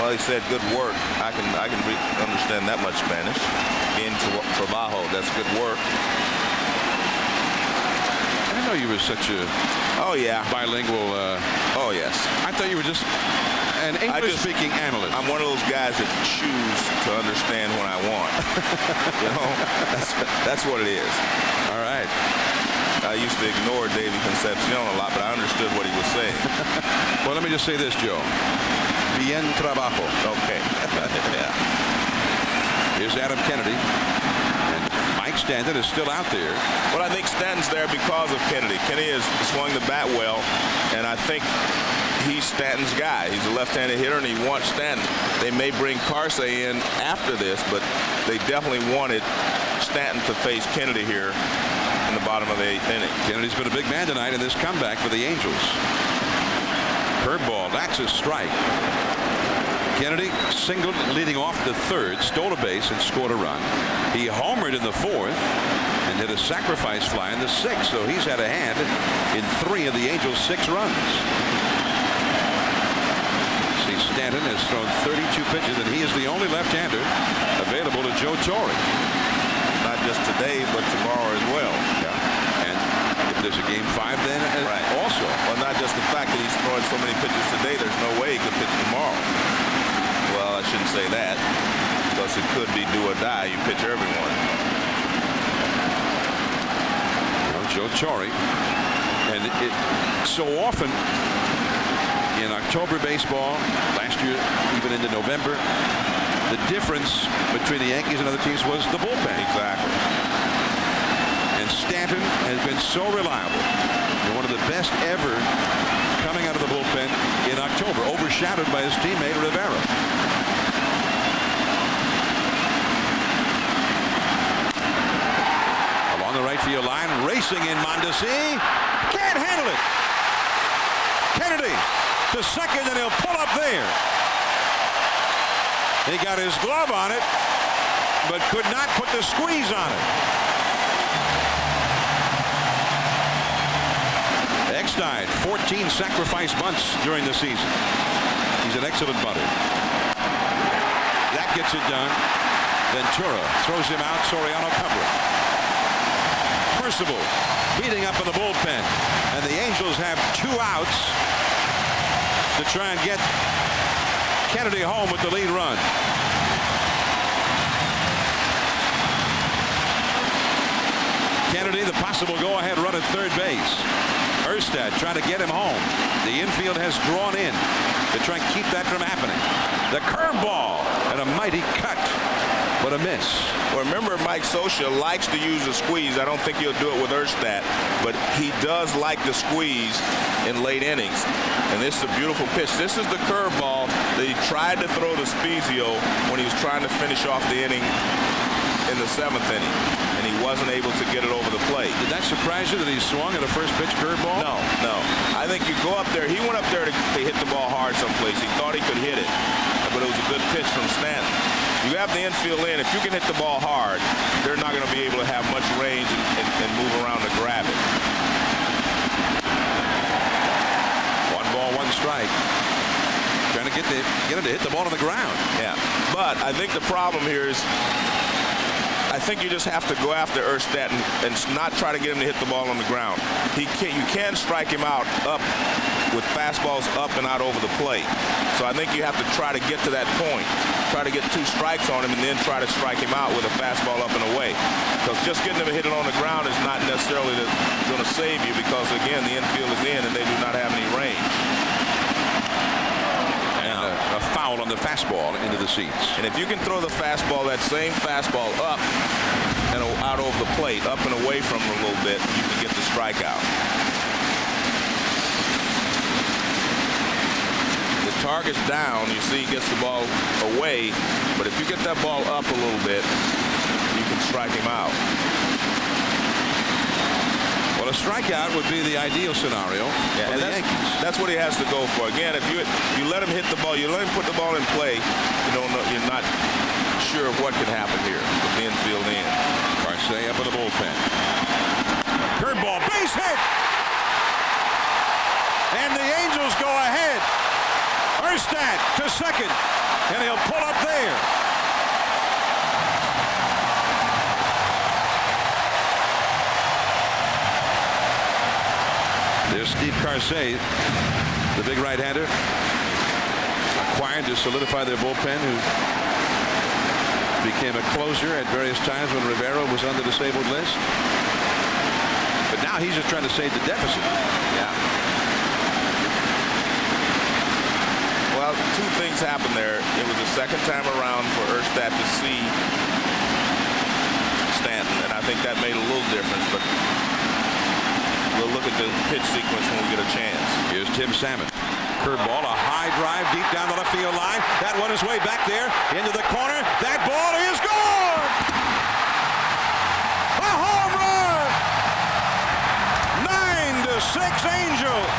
Well, he said good work. I can understand that much Spanish. Bien trabajo. That's good work. I didn't know you were such a bilingual. Oh yes. I thought you were just an English-speaking analyst. I'm one of those guys that choose to understand when I want. You know, that's what it is. All right. I used to ignore David Concepcion a lot, but I understood what he was saying. Well, let me just say this, Joe. Bien trabajo. Okay. Yeah. Here's Adam Kennedy. And Mike Stanton is still out there. Well, I think Stanton's there because of Kennedy. Kennedy has swung the bat well, and I think he's Stanton's guy. He's a left-handed hitter, and he wants Stanton. They may bring Carsey in after this, but they definitely wanted Stanton to face Kennedy here in the bottom of the 8th inning. Kennedy's been a big man tonight in this comeback for the Angels. Curveball, that's a strike. Kennedy singled leading off the 3rd, stole a base and scored a run. He homered in the 4th and hit a sacrifice fly in the 6th, so he's had a hand in 3 of the Angels' 6 runs. See, Stanton has thrown 32 pitches, and he is the only left-hander available to Joe Torre. Not just today, but tomorrow as well. Yeah. And if there's a game 5, then also. Well, not just the fact that he's throwing so many pitches today, there's no way he could pitch tomorrow. Well, I shouldn't say that, because it could be do or die. You pitch everyone. Joe Torre, and it so often in October baseball, last year even into November, the difference between the Yankees and other teams was the bullpen. Exactly. And Stanton has been so reliable, and one of the best ever coming out of the bullpen in October, overshadowed by his teammate Rivera. Along the right field line, racing in Mondesi, can't handle it. Kennedy to second, and he'll pull up there. He got his glove on it, but could not put the squeeze on it. Eckstein, 14 sacrifice bunts during the season. He's an excellent bunter. That gets it done. Ventura throws him out. Soriano covering. Percival heating up in the bullpen. And the Angels have 2 outs to try and get Kennedy home with the lead run. Kennedy, the possible go-ahead run at third base. Erstad trying to get him home. The infield has drawn in to try and keep that from happening. The curveball and a mighty cut, but a miss. Well, remember, Mike Scioscia likes to use a squeeze. I don't think he'll do it with Erstad, but he does like the squeeze in late innings. And this is a beautiful pitch. This is the curveball that he tried to throw to Spezio when he was trying to finish off the inning in the 7th inning, and he wasn't able to get it over the plate. Did that surprise you that he swung at a first pitch curveball? No. I think you go up there. He went up there to hit the ball hard someplace. He thought he could hit it, but it was a good pitch from Stanton. You have the infield in. If you can hit the ball hard, they're not going to be able to have much range and move around to grab it. 1 ball, 1 strike. Trying to get him to hit the ball on the ground. Yeah, but I think the problem here is I think you just have to go after Erstad and not try to get him to hit the ball on the ground. You can strike him out up with fastballs up and out over the plate. So I think you have to try to get to that point. Try to get 2 strikes on him and then try to strike him out with a fastball up and away. Because just getting him to hit it on the ground is not necessarily going to save you, because, again, the infield is in and they do not have any range. A foul on the fastball into the seats. And if you can throw the fastball, that same fastball up and out over the plate, up and away from him a little bit, you can get the strikeout. The target's down. You see he gets the ball away, but if you get that ball up a little bit, you can strike him out. Well, a strikeout would be the ideal scenario for the Yankees. That's what he has to go for. Again, if you let him hit the ball, you let him put the ball in play, you're not sure what could happen here with the infield in. Carsey up in the bullpen. Curveball, base hit! And the Angels go ahead. Erstad to second. and he'll pull up there. There's Steve Carsey, the big right-hander, acquired to solidify their bullpen, who became a closer at various times when Rivera was on the disabled list. But now he's just trying to save the deficit. Yeah. Well, two things happened there. It was the second time around for Erstad to see Stanton, and I think that made a little difference. But we'll look at the pitch sequence when we get a chance. Here's Tim Salmon. Curveball, a high drive deep down the left field line. That one is way back there into the corner. That ball is gone. A home run. 9-6 Angels.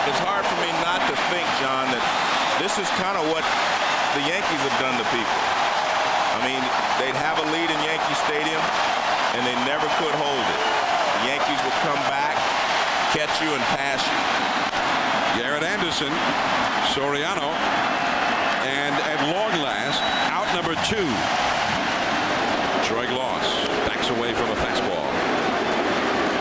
It's hard for me not to think, John, that this is kind of what the Yankees have done to people. I mean, they'd have a lead in Yankee Stadium, and they never could hold it. The Yankees would come back, catch you, and pass you. Garrett Anderson, Soriano, and at long last, out number 2. Troy Gloss backs away from a fastball.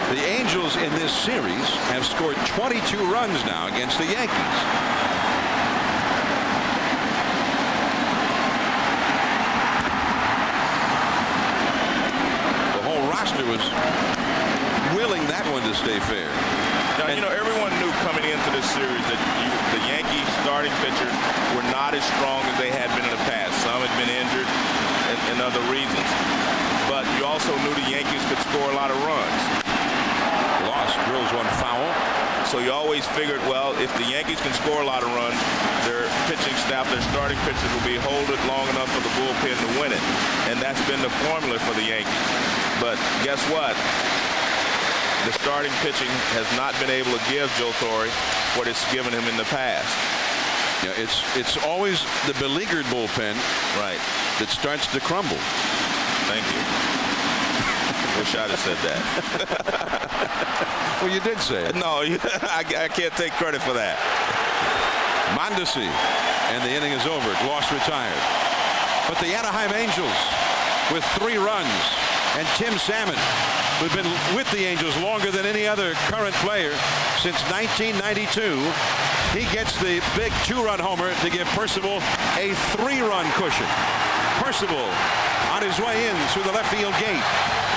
The Angels in this series have scored 22 runs now against the Yankees. The whole roster was willing that one to stay fair. Now, you know, everyone knew coming into this series that the Yankees starting pitchers were not as strong as they had been in the past. Some had been injured and other reasons. But you also knew the Yankees could score a lot of runs. Drills one foul. So you always figured, well, if the Yankees can score a lot of runs, their pitching staff, their starting pitchers will be hold it long enough for the bullpen to win it. And that's been the formula for the Yankees. But guess what? The starting pitching has not been able to give Joe Torre what it's given him in the past. Yeah, it's always the beleaguered bullpen, right, that starts to crumble. Thank you. Wish I'd have said that. Well, you did say it. No, I can't take credit for that. Mondesi, and the inning is over. Gloss retired. But the Anaheim Angels with 3 runs, and Tim Salmon, who's been with the Angels longer than any other current player since 1992, he gets the big 2-run homer to give Percival a 3-run cushion. Percival on his way in through the left field gate.